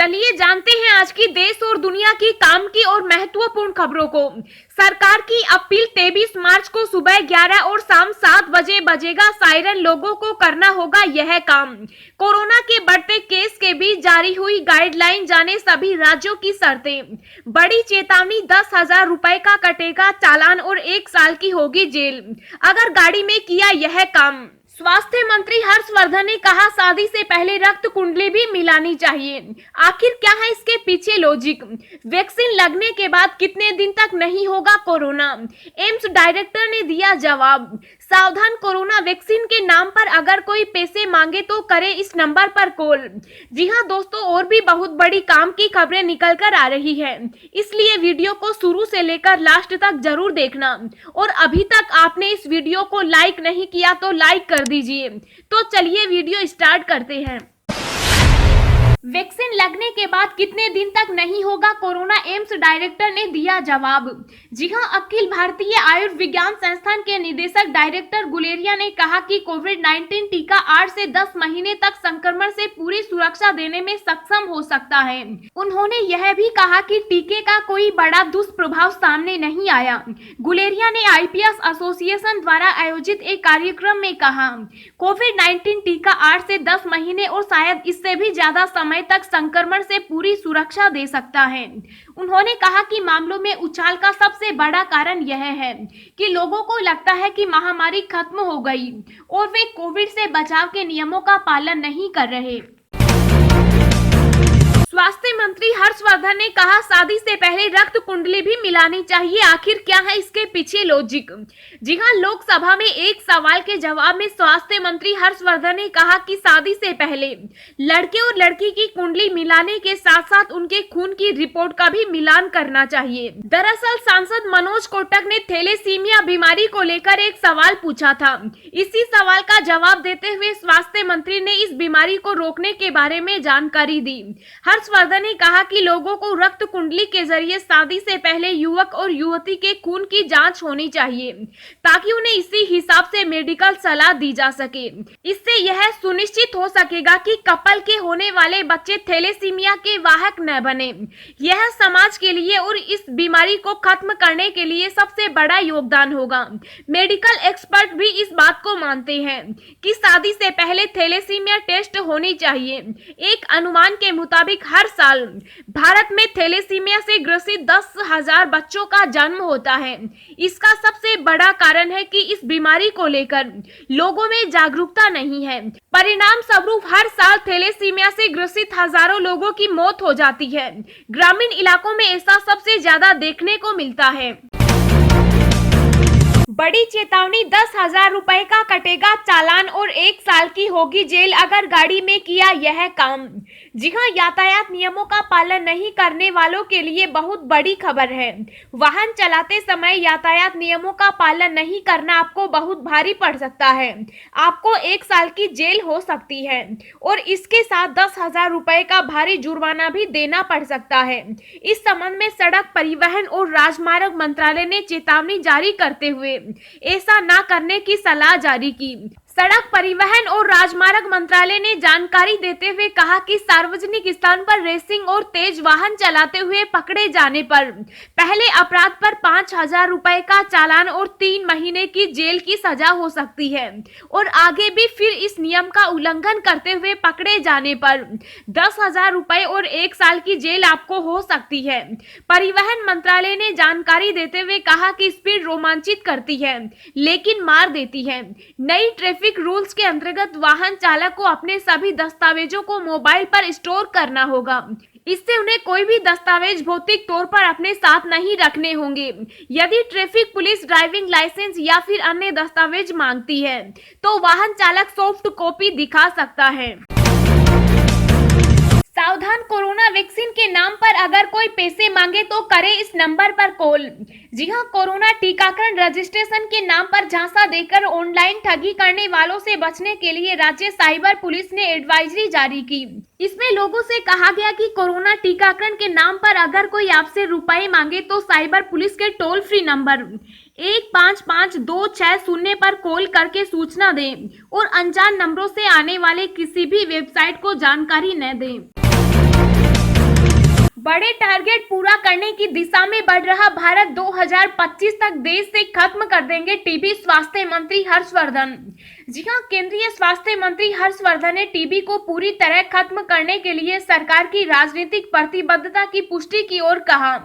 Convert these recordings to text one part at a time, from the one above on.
चलिए जानते हैं आज की देश और दुनिया की काम की और महत्वपूर्ण खबरों को। सरकार की अपील 23 मार्च को सुबह 11 और शाम 7 बजे बजेगा सायरन, लोगों को करना होगा यह काम। कोरोना के बढ़ते केस के बीच जारी हुई गाइडलाइन, जाने सभी राज्यों की शर्तें। बड़ी चेतावनी, 10,000 रुपए का कटेगा चालान और 1 साल की होगी जेल अगर गाड़ी में किया यह काम। स्वास्थ्य मंत्री हर्षवर्धन ने कहा, शादी से पहले रक्त कुंडली भी मिलानी चाहिए। आखिर क्या है इसके पीछे लॉजिक? वैक्सीन लगने के बाद कितने दिन तक नहीं होगा कोरोना? एम्स डायरेक्टर ने दिया जवाब। सावधान, कोरोना वैक्सीन के नाम पर अगर कोई पैसे मांगे तो करे इस नंबर पर कॉल। जी हां दोस्तों, और भी बहुत बड़ी काम की खबरें निकल कर आ रही है, इसलिए वीडियो को शुरू से लेकर लास्ट तक जरूर देखना। और अभी तक आपने इस वीडियो को लाइक नहीं किया तो लाइक कर दीजिए। तो चलिए वीडियो स्टार्ट करते हैं। वैक्सीन लगने के बाद कितने दिन तक नहीं होगा कोरोना, एम्स डायरेक्टर ने दिया जवाब। जी हां, अखिल भारतीय आयुर्विज्ञान संस्थान के निदेशक डायरेक्टर गुलेरिया ने कहा कि कोविड-19 टीका 8 से 10 महीने तक संक्रमण से पूरी सुरक्षा देने में सक्षम हो सकता है। उन्होंने यह भी कहा कि टीके का कोई बड़ा दुष्प्रभाव सामने नहीं आया। गुलेरिया ने आईपीएस एसोसिएशन द्वारा आयोजित एक कार्यक्रम में कहा, कोविड-19 टीका 8 से 10 महीने और शायद इससे भी ज्यादा समय तक संक्रमण से पूरी सुरक्षा दे सकता है। उन्होंने कहा कि मामलों में उछाल का सबसे बड़ा कारण यह है कि लोगों को लगता है कि महामारी खत्म हो गई और वे कोविड से बचाव के नियमों का पालन नहीं कर रहे। स्वास्थ्य मंत्री हर्षवर्धन ने कहा, शादी से पहले रक्त कुंडली भी मिलानी चाहिए। आखिर क्या है इसके पीछे लॉजिक? जी हां, लोकसभा में एक सवाल के जवाब में स्वास्थ्य मंत्री हर्षवर्धन ने कहा कि शादी से पहले लड़के और लड़की की कुंडली मिलाने के साथ साथ उनके खून की रिपोर्ट का भी मिलान करना चाहिए। दरअसल सांसद मनोज कोटक ने थैलेसीमिया बीमारी को लेकर एक सवाल पूछा था। इसी सवाल का जवाब देते हुए स्वास्थ्य मंत्री ने इस बीमारी को रोकने के बारे में जानकारी दी। हर्षवर्धन ने कहा कि लोगों को रक्त कुंडली के जरिए शादी से पहले युवक और युवती के खून की जांच होनी चाहिए ताकि उन्हें इसी हिसाब से मेडिकल सलाह दी जा सके। इससे यह सुनिश्चित हो सकेगा कि कपल के होने वाले बच्चे थैलेसीमिया के वाहक न बने। यह समाज के लिए और इस बीमारी को खत्म करने के लिए सबसे बड़ा योगदान होगा। मेडिकल एक्सपर्ट भी इस बात को मानते हैं कि शादी से पहले थैलेसीमिया टेस्ट होनी चाहिए। एक अनुमान के मुताबिक हर साल भारत में थैलेसीमिया से ग्रसित 10,000 बच्चों का जन्म होता है। इसका सबसे बड़ा कारण है कि इस बीमारी को लेकर लोगों में जागरूकता नहीं है। परिणाम स्वरूप हर साल थैलेसीमिया से ग्रसित हजारों लोगों की मौत हो जाती है। ग्रामीण इलाकों में ऐसा सबसे ज्यादा देखने को मिलता है। बड़ी चेतावनी, 10,000 रुपए का कटेगा चालान और 1 साल की होगी जेल अगर गाड़ी में किया यह काम। जी हां, यातायात नियमों का पालन नहीं करने वालों के लिए बहुत बड़ी खबर है। वाहन चलाते समय यातायात नियमों का पालन नहीं करना आपको बहुत भारी पड़ सकता है। आपको 1 साल की जेल हो सकती है और इसके साथ 10,000 रुपए का भारी जुर्माना भी देना पड़ सकता है। इस संबंध में सड़क परिवहन और राजमार्ग मंत्रालय ने चेतावनी जारी करते हुए ऐसा न करने की सलाह जारी की। सड़क परिवहन और राजमार्ग मंत्रालय ने जानकारी देते हुए कहा कि सार्वजनिक स्थान पर रेसिंग और तेज वाहन चलाते हुए पकड़े जाने पर पहले अपराध पर 5,000 रुपए का चालान और 3 महीने की जेल की सजा हो सकती है और आगे भी फिर इस नियम का उल्लंघन करते हुए पकड़े जाने पर 10,000 रुपए और 1 साल की जेल आपको हो सकती है। परिवहन मंत्रालय ने जानकारी देते हुए कहा कि स्पीड रोमांचित करती है लेकिन मार देती है। नई ट्रैफिक रूल्स के अंतर्गत वाहन चालक को अपने सभी दस्तावेजों को मोबाइल पर स्टोर करना होगा। इससे उन्हें कोई भी दस्तावेज भौतिक तौर पर अपने साथ नहीं रखने होंगे। यदि ट्रैफिक पुलिस ड्राइविंग लाइसेंस या फिर अन्य दस्तावेज मांगती है तो वाहन चालक सॉफ्ट कॉपी दिखा सकता है। सावधान, कोरोना वैक्सीन के नाम पर अगर कोई पैसे मांगे तो करे इस नंबर पर कॉल। जी हां, कोरोना टीकाकरण रजिस्ट्रेशन के नाम पर झांसा देकर ऑनलाइन ठगी करने वालों से बचने के लिए राज्य साइबर पुलिस ने एडवाइजरी जारी की। इसमें लोगों से कहा गया कि कोरोना टीकाकरण के नाम पर अगर कोई आपसे रुपए मांगे तो साइबर पुलिस के टोल फ्री नंबर 155260 पर कॉल करके सूचना दें और अनजान नंबरों से आने वाले किसी भी वेबसाइट को जानकारी न दें। बड़े टारगेट पूरा करने की दिशा में बढ़ रहा भारत 2025 तक देश से खत्म कर देंगे टीबी, स्वास्थ्य मंत्री हर्षवर्धन। जी हां, केंद्रीय स्वास्थ्य मंत्री हर्षवर्धन ने टीबी को पूरी तरह खत्म करने के लिए सरकार की राजनीतिक प्रतिबद्धता की पुष्टि की और कहा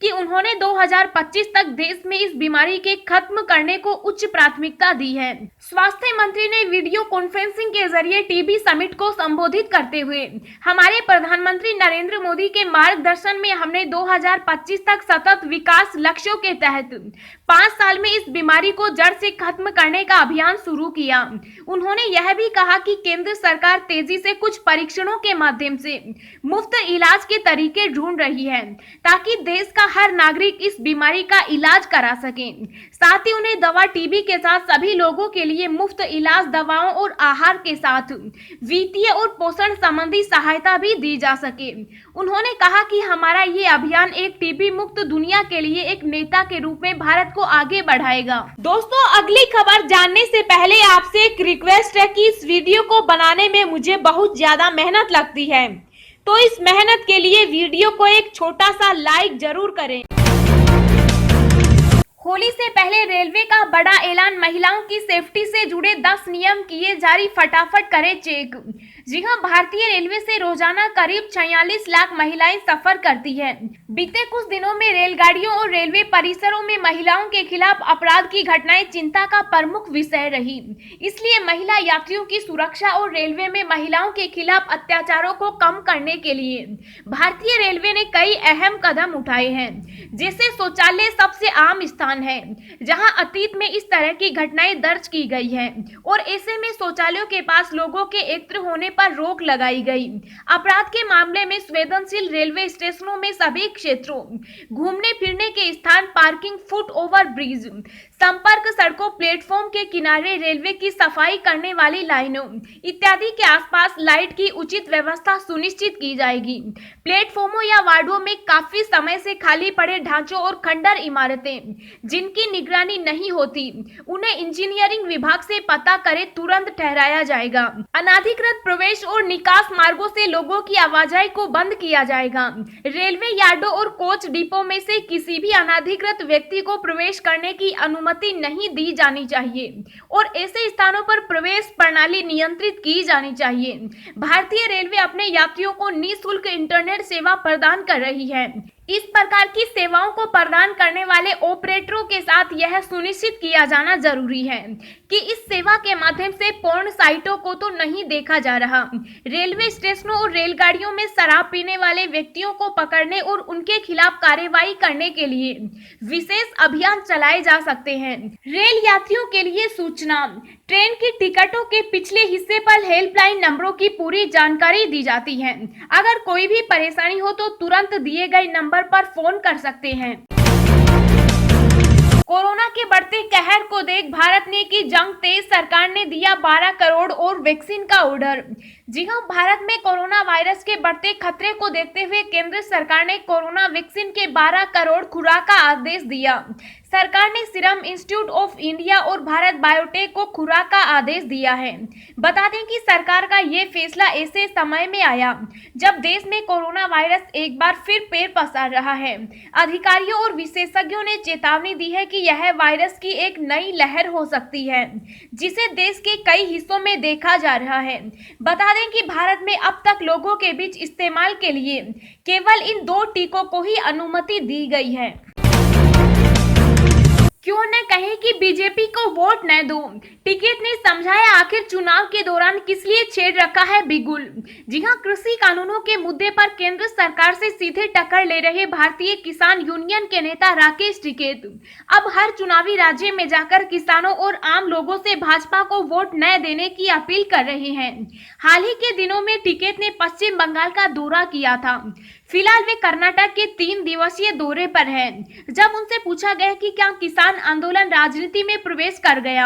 कि उन्होंने 2025 तक देश में इस बीमारी के खत्म करने को उच्च प्राथमिकता दी है। स्वास्थ्य मंत्री ने वीडियो कॉन्फ्रेंसिंग के जरिए टीबी समिट को संबोधित करते हुए हमारे प्रधानमंत्री नरेंद्र मोदी के मार्गदर्शन में हमने 2025 तक सतत विकास लक्ष्यों के तहत 5 साल में इस बीमारी को जड़ से खत्म करने का अभियान शुरू किया। उन्होंने यह भी कहा कि केंद्र सरकार तेजी से कुछ परीक्षणों के माध्यम से मुफ्त इलाज के तरीके ढूंढ रही है ताकि देश का हर नागरिक इस बीमारी का इलाज करा सके। साथ ही उन्हें दवा टीबी के साथ सभी लोगों के लिए मुफ्त इलाज, दवाओं और आहार के साथ वित्तीय और पोषण संबंधी सहायता भी दी जा सके। उन्होंने कहा कि हमारा ये अभियान एक टीबी मुक्त दुनिया के लिए एक नेता के रूप में भारत को आगे बढ़ाएगा। दोस्तों, अगली खबर जानने से पहले आपसे एक रिक्वेस्ट है कि इस वीडियो को बनाने में मुझे बहुत ज्यादा मेहनत लगती है, तो इस मेहनत के लिए वीडियो को एक छोटा सा लाइक जरूर करें। होली से पहले रेलवे का बड़ा ऐलान, महिलाओं की सेफ्टी से जुड़े 10 नियम किए जारी, फटाफट करें चेक। जी हां, भारतीय रेलवे से रोजाना करीब 46 लाख महिलाएं सफर करती हैं। बीते कुछ दिनों में रेलगाड़ियों और रेलवे परिसरों में महिलाओं के खिलाफ अपराध की घटनाएं चिंता का प्रमुख विषय रही। इसलिए महिला यात्रियों की सुरक्षा और रेलवे में महिलाओं के खिलाफ अत्याचारों को कम करने के लिए भारतीय रेलवे ने कई अहम कदम उठाए हैं। जैसे शौचालय सबसे आम स्थान है जहां अतीत में इस तरह की घटनाएं दर्ज की गई है और ऐसे में शौचालयों के पास लोगों के एकत्र होने पर रोक लगाई गई। अपराध के मामले में संवेदनशील रेलवे स्टेशनों में सभी क्षेत्रों, घूमने फिरने के स्थान, पार्किंग, फुट ओवर ब्रिज, संपर्क सड़कों, प्लेटफॉर्म के किनारे रेलवे की सफाई करने वाली लाइनों इत्यादि के आसपास लाइट की उचित व्यवस्था सुनिश्चित की जाएगी। प्लेटफॉर्मों या वार्डों में काफी समय से खाली पड़े ढांचों और खंडर इमारतें जिनकी निगरानी नहीं होती, उन्हें इंजीनियरिंग विभाग से पता करे तुरंत ठहराया जाएगा। अनाधिकृत प्रवेश और निकास मार्गों से लोगों की आवाजाही को बंद किया जाएगा। रेलवे यार्डों और कोच डिपो में से किसी भी अनाधिकृत व्यक्ति को प्रवेश करने की अनुमति नहीं दी जानी चाहिए और ऐसे स्थानों पर प्रवेश प्रणाली नियंत्रित की जानी चाहिए। भारतीय रेलवे अपने यात्रियों को निःशुल्क इंटरनेट सेवा प्रदान कर रही है। इस प्रकार की सेवाओं को प्रदान करने वाले ऑपरेटरों के साथ यह सुनिश्चित किया जाना जरूरी है कि इस सेवा के माध्यम से पोर्न साइटों को तो नहीं देखा जा रहा। रेलवे स्टेशनों और रेलगाड़ियों में शराब पीने वाले व्यक्तियों को पकड़ने और उनके खिलाफ कार्रवाई करने के लिए विशेष अभियान चलाए जा सकते हैं। रेल यात्रियों के लिए सूचना, ट्रेन की टिकटों के पिछले हिस्से पर हेल्पलाइन नंबरों की पूरी जानकारी दी जाती है। अगर कोई भी परेशानी हो तो तुरंत दिए गए नंबर पर फोन कर सकते हैं। कोरोना के बढ़ते कहर को देख भारत ने की जंग तेज, सरकार ने दिया 12 करोड़ और वैक्सीन का ऑर्डर। जी हां, भारत में कोरोना वायरस के बढ़ते खतरे को देखते हुए केंद्र सरकार ने कोरोना वैक्सीन के 12 करोड़ खुराक का आदेश दिया। सरकार ने सीरम इंस्टीट्यूट ऑफ इंडिया और भारत बायोटेक को खुराक का आदेश दिया है। बता दें कि सरकार का ये फैसला ऐसे समय में आया जब देश में कोरोना वायरस एक बार फिर पैर पसार रहा है। अधिकारियों और विशेषज्ञों ने चेतावनी दी है कि यह वायरस की एक नई लहर हो सकती है जिसे देश के कई हिस्सों में देखा जा रहा है। बता दें कि भारत में अब तक लोगों के बीच इस्तेमाल के लिए केवल इन 2 टीकों को ही अनुमति दी गई है। क्यों न कहें कि बीजेपी को वोट न दो, टिकैत ने समझाया आखिर चुनाव के दौरान किस लिए छेड़ रखा है बिगुल। जी हां, कृषि कानूनों के मुद्दे पर केंद्र सरकार से सीधे टक्कर ले रहे भारतीय किसान यूनियन के नेता राकेश टिकैत अब हर चुनावी राज्य में जाकर किसानों और आम लोगों से भाजपा को वोट न देने की अपील कर रहे हैं। हाल ही के दिनों में टिकैत ने पश्चिम बंगाल का दौरा किया था। फिलहाल वे कर्नाटक के 3 दिवसीय दौरे पर हैं। जब उनसे पूछा गया कि क्या किसान आंदोलन राजनीति में प्रवेश कर गया,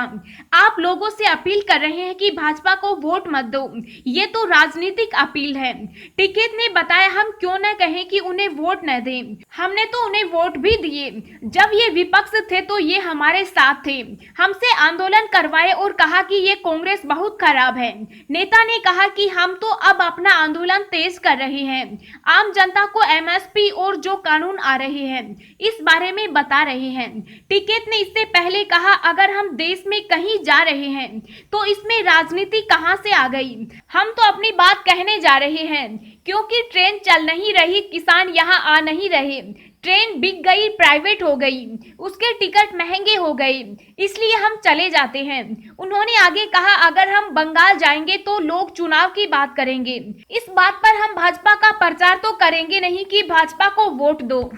आप लोगों से अपील कर रहे हैं कि भाजपा को वोट मत दो, ये तो राजनीतिक अपील है। टिकैत ने बताया, हम क्यों न कहें कि उन्हें वोट न दें, हमने तो उन्हें वोट भी दिए। जब ये विपक्ष थे तो ये हमारे साथ थे, हमसे आंदोलन करवाए और कहा कि ये कांग्रेस बहुत खराब है। नेता ने कहा कि हम तो अब अपना आंदोलन तेज कर रहे हैं, आम जनता जनता को एमएसपी और जो कानून आ रहे हैं इस बारे में बता रहे हैं। टिकैत ने इससे पहले कहा, अगर हम देश में कहीं जा रहे हैं तो इसमें राजनीति कहां से आ गई। हम तो अपनी बात कहने जा रहे हैं, क्योंकि ट्रेन चल नहीं रही, किसान यहां आ नहीं रहे, ट्रेन बिक गई, प्राइवेट हो गई, उसके टिकट महंगे हो गए, इसलिए हम चले जाते हैं। उन्होंने आगे कहा, अगर हम बंगाल जाएंगे तो लोग चुनाव की बात करेंगे। इस बात पर हम भाजपा का प्रचार तो करेंगे नहीं कि भाजपा को वोट दो।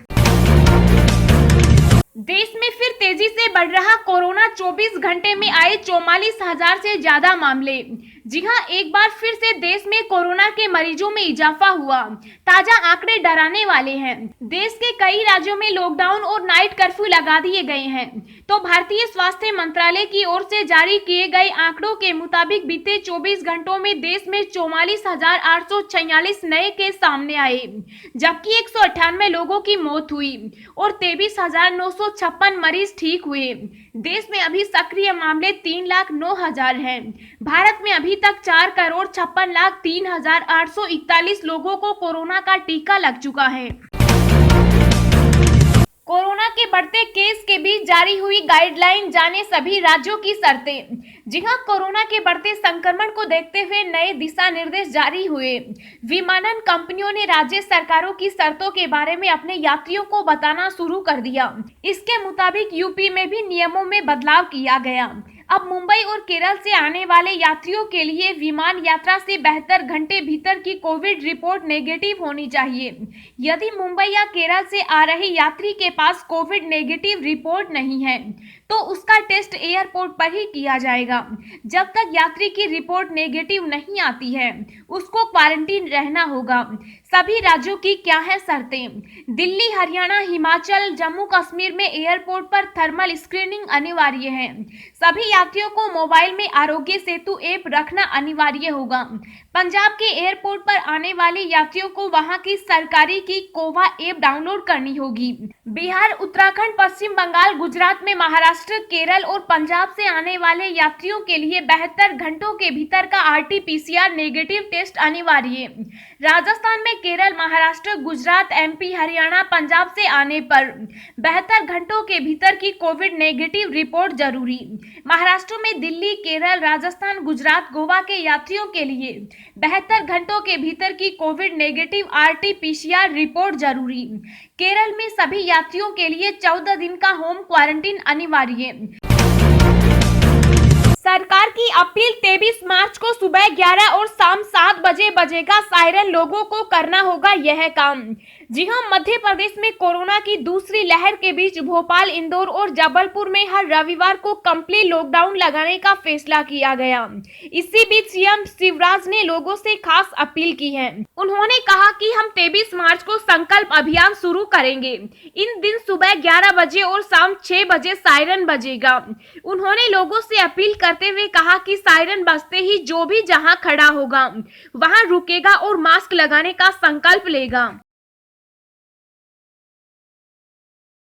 देश में फिर तेजी से बढ़ रहा कोरोना, 24 घंटे में आए 44,000 से ज्यादा मामले। जी हां, एक बार फिर से देश में कोरोना के मरीजों में इजाफा हुआ। ताजा आंकड़े डराने वाले हैं। देश के कई राज्यों में लॉकडाउन और नाइट कर्फ्यू लगा दिए गए हैं। तो भारतीय स्वास्थ्य मंत्रालय की ओर से जारी किए गए आंकड़ों के मुताबिक बीते 24 घंटों में देश में 44,846 नए केस सामने आए, जबकि 198 लोगों की मौत हुई और 23,956 मरीज ठीक हुए। देश में अभी सक्रिय मामले 3,09,000 हैं। भारत में अभी तक 4,56,03,841 लोगों को कोरोना का टीका लग चुका है। कोरोना के बढ़ते केस के बीच जारी हुई गाइडलाइन, जाने सभी राज्यों की शर्तें। जी हां, कोरोना के बढ़ते संक्रमण को देखते हुए नए दिशा निर्देश जारी हुए। विमानन कंपनियों ने राज्य सरकारों की शर्तों के बारे में अपने यात्रियों को बताना शुरू कर दिया। इसके मुताबिक यूपी में भी नियमों में बदलाव किया गया। अब मुंबई और केरल से आने वाले यात्रियों के लिए विमान यात्रा से 72 घंटे भीतर की कोविड रिपोर्ट नेगेटिव होनी चाहिए। यदि मुंबई या केरल से आ रहे यात्री के पास कोविड नेगेटिव रिपोर्ट नहीं है तो उसका टेस्ट एयरपोर्ट पर ही किया जाएगा। जब तक यात्री की रिपोर्ट नेगेटिव नहीं आती है उसको क्वारंटीन रहना होगा। सभी राज्यों की क्या है शर्तें? दिल्ली, हरियाणा, हिमाचल, जम्मू कश्मीर में एयरपोर्ट पर थर्मल स्क्रीनिंग अनिवार्य है। सभी यात्रियों को मोबाइल में आरोग्य सेतु ऐप रखना अनिवार्य होगा। पंजाब के एयरपोर्ट पर आने वाले यात्रियों को वहां की सरकारी की कोवा ऐप डाउनलोड करनी होगी। बिहार, उत्तराखंड, पश्चिम बंगाल, गुजरात में महाराष्ट्र, केरल और पंजाब से आने वाले यात्रियों के लिए 72 घंटों के भीतर का RT-PCR नेगेटिव टेस्ट अनिवार्य। राजस्थान में केरल, महाराष्ट्र, गुजरात, MP, हरियाणा, पंजाब से आने पर 72 घंटों के भीतर की कोविड नेगेटिव रिपोर्ट जरूरी। महाराष्ट्र में दिल्ली, केरल, राजस्थान, गुजरात, गोवा के यात्रियों के लिए 72 घंटों के भीतर की कोविड नेगेटिव RT-PCR रिपोर्ट जरूरी। केरल में सभी यात्रियों के लिए 14 दिन का होम क्वारंटीन अनिवार्य। सरकार की अपील, 23 मार्च को सुबह 11 और शाम 7 बजे बजेगा सायरन, लोगों को करना होगा यह काम। जी हां, मध्य प्रदेश में कोरोना की दूसरी लहर के बीच भोपाल, इंदौर और जबलपुर में हर रविवार को कंप्लीट लॉकडाउन लगाने का फैसला किया गया। इसी बीच सीएम शिवराज ने लोगों से खास अपील की है। उन्होंने कहा कि हम 23 मार्च को संकल्प अभियान शुरू करेंगे। इन दिन सुबह 11 बजे और शाम 6 बजे सायरन बजेगा। उन्होंने लोगों से अपील करते हुए कहा कि सायरन बजते ही जो भी जहां खड़ा होगा वहां रुकेगा और मास्क लगाने का संकल्प लेगा।